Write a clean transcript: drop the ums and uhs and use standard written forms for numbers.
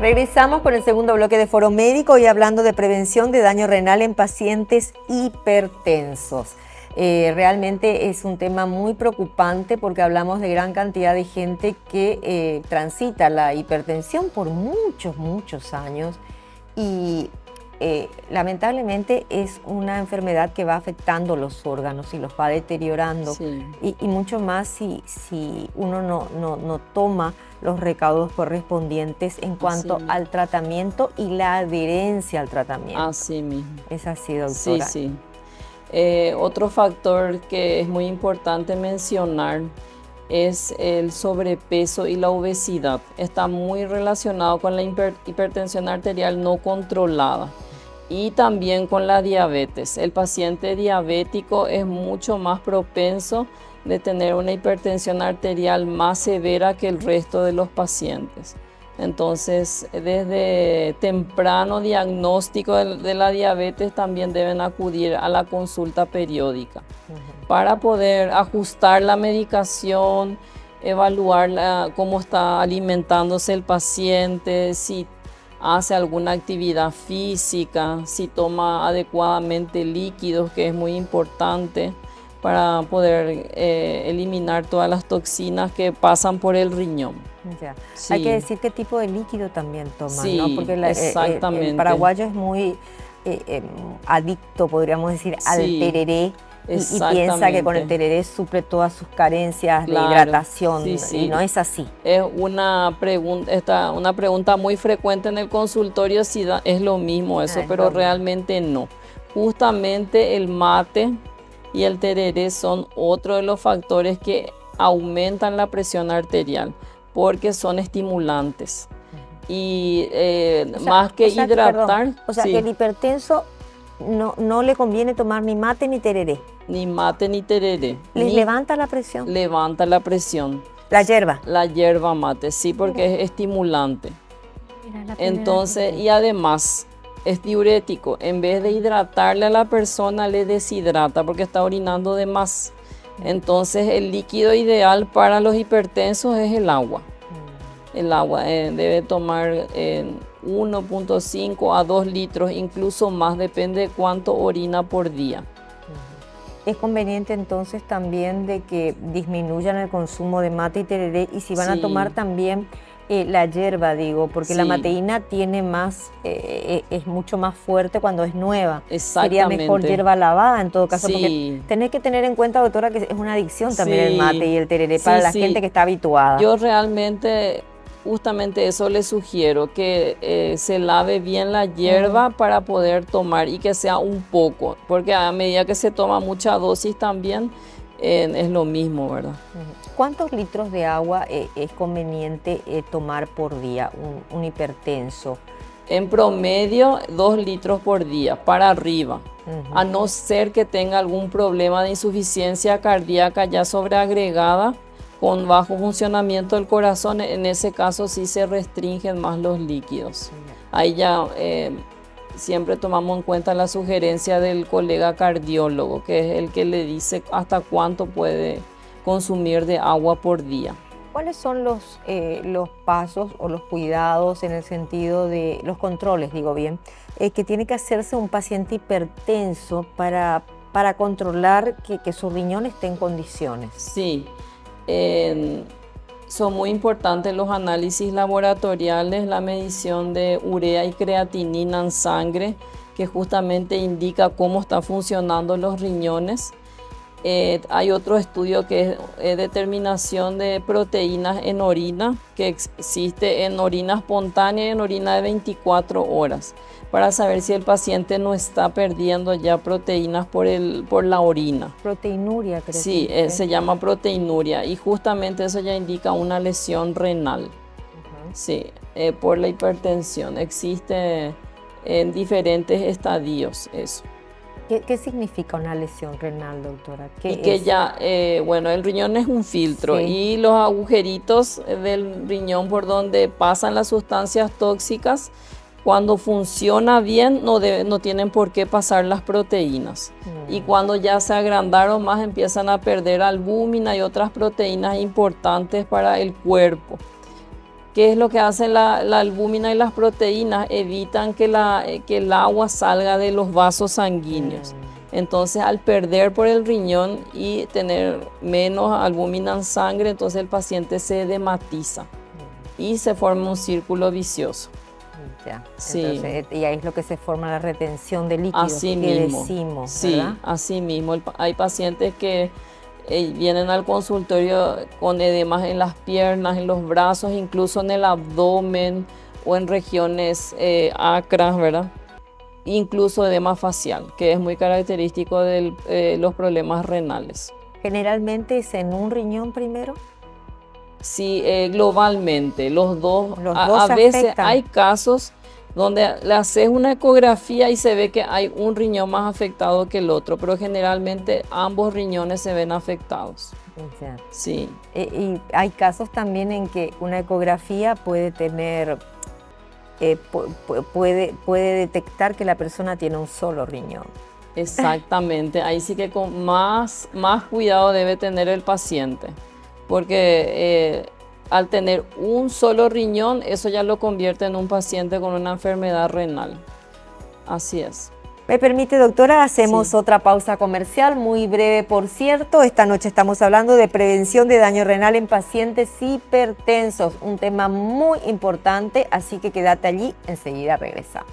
Regresamos con el segundo bloque de Foro Médico y hablando de prevención de daño renal en pacientes hipertensos. Realmente es un tema muy preocupante porque hablamos de gran cantidad de gente que transita la hipertensión por muchos años y lamentablemente es una enfermedad que va afectando los órganos y los va deteriorando. Sí. Y mucho más si uno no toma los recaudos correspondientes en cuanto al tratamiento y la adherencia al tratamiento. Así mismo. Es así, doctora. Sí. Otro factor que es muy importante mencionar es el sobrepeso y la obesidad. Está muy relacionado con la hipertensión arterial no controlada y también con la diabetes. El paciente diabético es mucho más propenso de tener una hipertensión arterial más severa que el resto de los pacientes. Entonces, desde temprano diagnóstico de la diabetes también deben acudir a la consulta periódica para poder ajustar la medicación, evaluar cómo está alimentándose el paciente, si hace alguna actividad física, si toma adecuadamente líquidos, que es muy importante para poder eliminar todas las toxinas que pasan por el riñón. Ya. Sí. Hay que decir qué tipo de líquido también toman, sí, ¿no? Porque exactamente. El paraguayo es muy adicto, podríamos decir, al tereré. Y piensa que con el tereré suple todas sus carencias de hidratación, y no es así. Es una pregunta muy frecuente en el consultorio si es lo mismo eso, pero realmente no. Justamente el mate y el tereré son otro de los factores que aumentan la presión arterial porque son estimulantes. Y más que hidratar... Perdón, o sea que el hipertenso no le conviene tomar ni mate ni tereré. Ni mate ni tereré. ¿Les levanta la presión? Levanta la presión. ¿La hierba? La hierba mate, sí, porque es estimulante. Entonces, y además es diurético. En vez de hidratarle a la persona, le deshidrata porque está orinando de más. Entonces, el líquido ideal para los hipertensos es el agua. El agua debe tomar 1.5 a 2 litros, incluso más, depende de cuánto orina por día. Es conveniente entonces también de que disminuyan el consumo de mate y tereré y si van a tomar también la hierba, digo, porque la mateína tiene más, es mucho más fuerte cuando es nueva. Sería mejor hierba lavada en todo caso, porque tenés que tener en cuenta, doctora, que es una adicción también el mate y el tereré para la gente que está habituada. Yo realmente... Justamente eso le sugiero, que se lave bien la hierba para poder tomar y que sea un poco, porque a medida que se toma mucha dosis también es lo mismo, ¿verdad? ¿Cuántos litros de agua es conveniente tomar por día un hipertenso? En promedio 2 litros por día, para arriba, a no ser que tenga algún problema de insuficiencia cardíaca ya sobreagregada, con bajo funcionamiento del corazón. En ese caso sí se restringen más los líquidos. Ahí ya siempre tomamos en cuenta la sugerencia del colega cardiólogo, que es el que le dice hasta cuánto puede consumir de agua por día. ¿Cuáles son los pasos o los cuidados en el sentido de los controles, digo bien, que tiene que hacerse un paciente hipertenso para controlar que su riñón esté en condiciones? Sí. Son muy importantes los análisis laboratoriales, la medición de urea y creatinina en sangre, que justamente indica cómo están funcionando los riñones. Hay otro estudio que es determinación de proteínas en orina, que existe en orina espontánea y en orina de 24 horas, para saber si el paciente no está perdiendo ya proteínas por la orina. Proteinuria, creo. Sí, se llama proteinuria y justamente eso ya indica una lesión renal. Sí, por la hipertensión. Existe en diferentes estadios eso. ¿Qué significa una lesión renal, doctora? Bueno, el riñón es un filtro y los agujeritos del riñón por donde pasan las sustancias tóxicas, cuando funciona bien no tienen por qué pasar las proteínas. Y cuando ya se agrandaron más empiezan a perder albúmina y otras proteínas importantes para el cuerpo. ¿Qué es lo que hace la albúmina y las proteínas? Evitan que el agua salga de los vasos sanguíneos. Entonces, al perder por el riñón y tener menos albúmina en sangre, entonces el paciente se edematiza y se forma un círculo vicioso. Ya. Sí. Entonces, y ahí es lo que se forma la retención de líquidos, Así que mismo. decimos, Sí, ¿verdad? así mismo. Hay pacientes que vienen al consultorio con edemas en las piernas, en los brazos, incluso en el abdomen o en regiones acras, ¿verdad? Incluso edema facial, que es muy característico de los problemas renales. Generalmente es en un riñón primero. Sí, globalmente, los dos. Los A dos veces afectan. hay casos donde le haces una ecografía y se ve que hay un riñón más afectado que el otro, pero generalmente ambos riñones se ven afectados. Ya. Sí. Y hay casos también en que una ecografía puede tener, puede detectar que la persona tiene un solo riñón. Exactamente, ahí sí que con más cuidado debe tener el paciente, porque al tener un solo riñón, eso ya lo convierte en un paciente con una enfermedad renal. Así es. ¿Me permite, doctora? Hacemos Sí. otra pausa comercial, muy breve, por cierto. Esta noche estamos hablando de prevención de daño renal en pacientes hipertensos, un tema muy importante, así que quédate allí, enseguida regresamos.